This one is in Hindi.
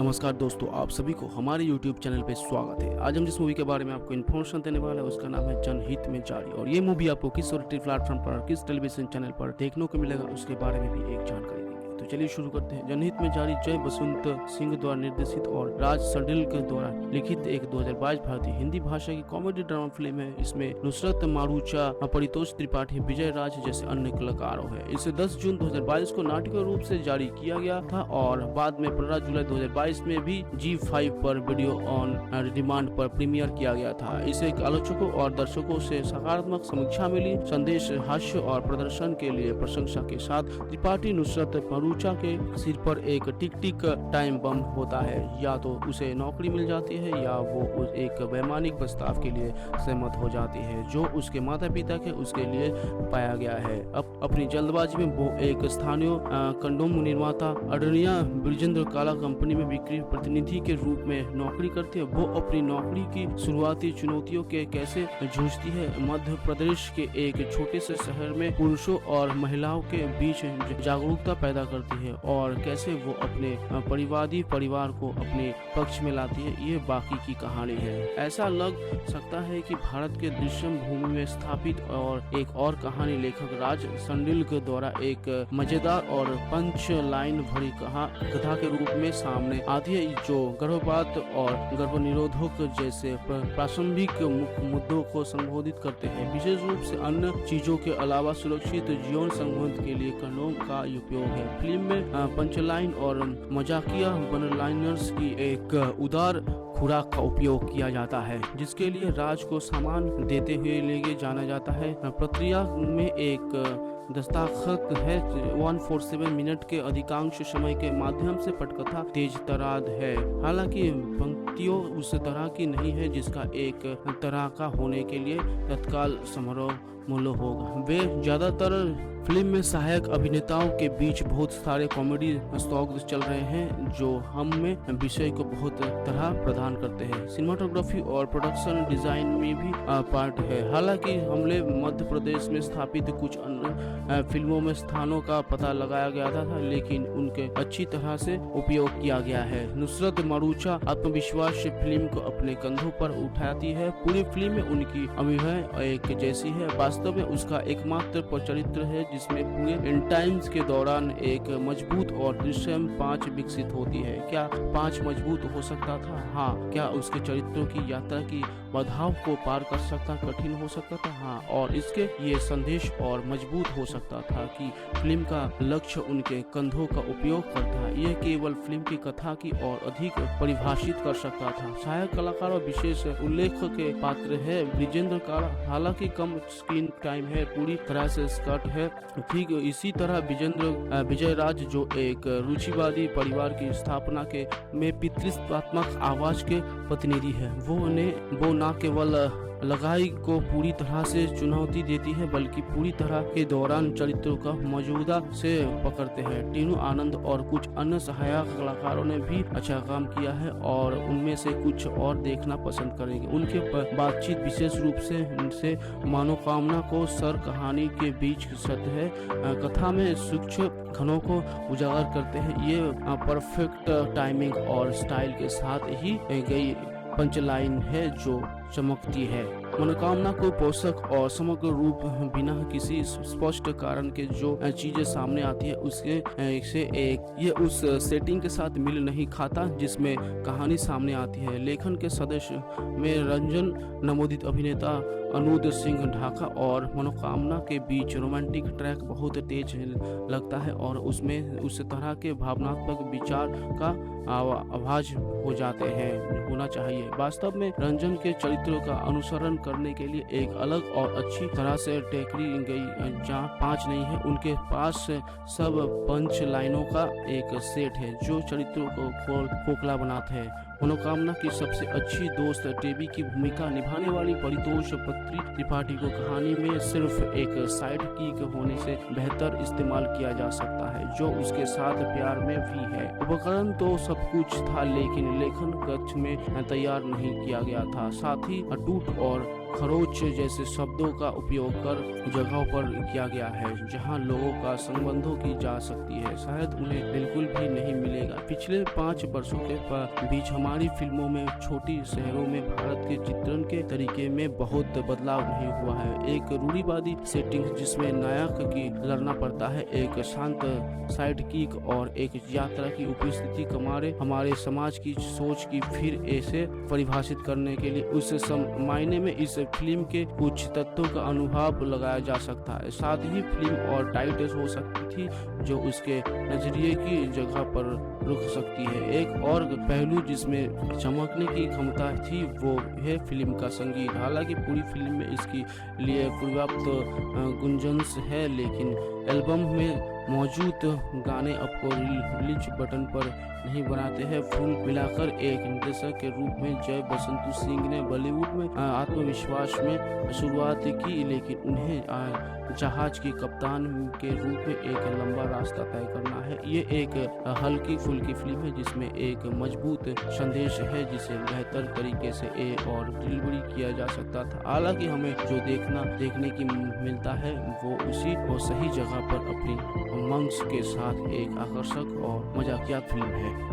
नमस्कार दोस्तों, आप सभी को हमारे YouTube चैनल पे स्वागत है। आज हम जिस मूवी के बारे में आपको इन्फॉर्मेशन देने वाले हैं उसका नाम है जनहित में जारी। और ये मूवी आपको किस OTT प्लेटफॉर्म पर, किस टेलीविजन चैनल पर देखने को मिलेगा उसके बारे में भी एक जानकारी देंगे। तो चलिए शुरू करते हैं। जनहित में जारी जय बसंत सिंह द्वारा निर्देशित और राज संडिल के द्वारा लिखित एक 2022 भारतीय हिंदी भाषा की कॉमेडी ड्रामा फिल्म है। इसमें नुसरत मारूचा, परितोष त्रिपाठी, विजय राज जैसे अन्य कलाकारों है। इसे 10 जून 2022 को नाटकीय रूप से जारी किया गया था और बाद में 15 जुलाई 2022 में भी G5 पर वीडियो ऑन डिमांड पर प्रीमियर किया गया था। इसे आलोचकों और दर्शकों से सकारात्मक समीक्षा मिली। संदेश, हास्य और प्रदर्शन के लिए प्रशंसा के साथ त्रिपाठी नुसरत मारूचा के सिर पर एक टिक टिक टाइम बम होता है। या तो उसे नौकरी मिल जाती है या वो एक वैमानिक प्रस्ताव के लिए सहमत हो जाती है जो उसके माता पिता के उसके लिए पाया गया है। अपनी जल्दबाजी में वो एक स्थानीय कंडोम निर्माता अडनिया ब्रिजेंद्र काला कंपनी में बिक्री प्रतिनिधि के रूप में नौकरी करती है। वो अपनी नौकरी की शुरुआती चुनौतियों के कैसे जूझती है। मध्य प्रदेश के एक छोटे से शहर में पुरुषों और महिलाओं के बीच जागरूकता पैदा करती है और कैसे वो अपने परिवार को अपने पक्ष में लाती है, ये बाकी की कहानी है। ऐसा लग सकता है कि भारत के दृश्यम भूमि में स्थापित और एक और कहानी लेखक राज संडिल के द्वारा एक मजेदार और पंच लाइन भरी कथा के रूप में सामने आती है जो गर्भपात और गर्भनिरोधक जैसे प्रासंगिक मुद्दों को संबोधित करते हैं। विशेष रूप से अन्य चीजों के अलावा सुरक्षित जीवन संबंध के लिए कंडोम का उपयोग है। फिल्म में पंचलाइन और मजाकिया वनलाइनर्स की एक उदार खुराक का उपयोग किया जाता है जिसके लिए राज को सामान देते हुए लेके जाना जाता है। प्रक्रिया में एक दस्ताखत है। 147 मिनट के अधिकांश समय के माध्यम से पटकथा तेज तरार है। हालांकि पंक्तियों उस तरह की नहीं है जिसका एक तरह का होने के लिए तत्काल समारोह मूल्य होगा। वे ज्यादातर फिल्म में सहायक अभिनेताओं के बीच बहुत सारे कॉमेडी स्टॉक चल रहे हैं जो हमें विषय को बहुत तरह प्रदान करते हैं। सिनेमाटोग्राफी और प्रोडक्शन डिजाइन में भी पार्ट है। हालांकि हमले मध्य प्रदेश में स्थापित कुछ अन्य फिल्मों में स्थानों का पता लगाया गया था लेकिन उनके अच्छी तरह से उपयोग किया गया है। नुसरत मारूचा आत्मविश्वास से फिल्म को अपने कंधों पर उठाती है। पूरी फिल्म में उनकी अभिनय एक जैसी है। वास्तव में उसका एकमात्र चरित्र है जिसमें पूरे इन टाइम्स के दौरान एक मजबूत और दृश्यम 5 विकसित होती है। क्या 5 मजबूत हो सकता था? हाँ। क्या उसके चरित्रों की यात्रा की बाधाओं को पार कर सकता, कठिन हो सकता था? हाँ। और इसके ये संदेश और मजबूत हो सकता था कि फिल्म का लक्ष्य उनके कंधों का उपयोग करता है। यह केवल फिल्म की कथा की और अधिक परिभाषित कर सकता था। सहायक कलाकार और विशेष उल्लेख के पात्र है ब्रिजेंद्र काला। हालांकि कम स्क्रीन टाइम है, पूरी तरह से स्कर्ट है। ठीक इसी तरह विजय राज जो एक रुचिवादी परिवार की स्थापना के में पितृत्वात्मक आवाज के प्रतिनिधि है। वो न केवल लगाई को पूरी तरह से चुनौती देती है बल्कि पूरी तरह के दौरान चरित्रों का मौजूदा से पकड़ते हैं। टीनू आनंद और कुछ अन्य सहायक कलाकारों ने भी अच्छा काम किया है और उनमें से कुछ और देखना पसंद करेंगे। उनके बातचीत विशेष रूप से मनोकामना को सर कहानी के बीच सत्य है कथा में सूक्ष्म घनों को उजागर करते हैं। ये परफेक्ट टाइमिंग और स्टाइल के साथ ही गई पंचलाइन है जो चमकती है। मनोकामना को पोषक और समग्र रूप बिना किसी स्पष्ट कारण के जो चीजें सामने आती है उसके से एक ये उस सेटिंग के साथ मिल नहीं खाता जिसमें कहानी सामने आती है। लेखन के सदस्य में रंजन नमोदित अभिनेता अनुद सिंह ढाका और मनोकामना के बीच रोमांटिक ट्रैक बहुत तेज लगता है और उसमें उस तरह के भावनात्मक विचार का आवाज हो जाते हैं होना चाहिए। वास्तव में रंजन के चरित्र का अनुसरण करने के लिए एक अलग और अच्छी तरह से टेकरी गई जहाँ 5 नहीं है। उनके पास सब पंच लाइनों का एक सेट है जो चरित्रों को खोखला बनाते हैं। मनोकामना की सबसे अच्छी दोस्त टेबी की भूमिका निभाने वाली परितोष त्रिपाठी को कहानी में सिर्फ एक साइड किक होने से बेहतर इस्तेमाल किया जा सकता है जो उसके साथ प्यार में भी है। उपकरण तो सब कुछ था लेकिन लेखन कक्ष में तैयार नहीं किया गया था। साथ ही अटूट और खरोच जैसे शब्दों का उपयोग कर जगहों पर किया गया है जहां लोगों का संबंधों की जा सकती है, शायद उन्हें बिल्कुल भी नहीं मिलेगा। पिछले 5 वर्षों के बीच हमारी फिल्मों में छोटी शहरों में भारत के चित्रण के तरीके में बहुत बदलाव नहीं हुआ है। एक रूढ़िवादी सेटिंग जिसमें नायक की लड़ना पड़ता है, एक शांत साइड किक और एक यात्रा की उपस्थिति हमारे समाज की सोच की फिर ऐसे परिभाषित करने के लिए उस मायने में इस फिल्म के कुछ तत्वों का अनुभव लगाया जा सकता है। साथ ही फिल्म और टाइट हो सकती थी जो उसके नजरिए की जगह पर रुक सकती है। एक और पहलू जिसमें चमकने की क्षमता थी वो है फिल्म का संगीत। हालांकि पूरी फिल्म में इसके लिए पर्याप्त गुंजाइश है, लेकिन एल्बम में मौजूद गाने आपको रिलीज बटन पर नहीं बनाते हैं। फुल मिलाकर एक निर्देशक के रूप में जय बसंत सिंह ने बॉलीवुड में आत्मविश्वास में शुरुआत की, लेकिन उन्हें जहाज की कप्तान के रूप में एक लंबा रास्ता तय करना है। ये एक हल्की फुल्की फिल्म है जिसमें एक मजबूत संदेश है जिसे बेहतर तरीके से और डिलीवरी किया जा सकता था। हालांकि हमें जो देखने की मिलता है वो उसी और सही जगह पर अपनी मंग्स के साथ एक आकर्षक और मजाकिया फिल्म है।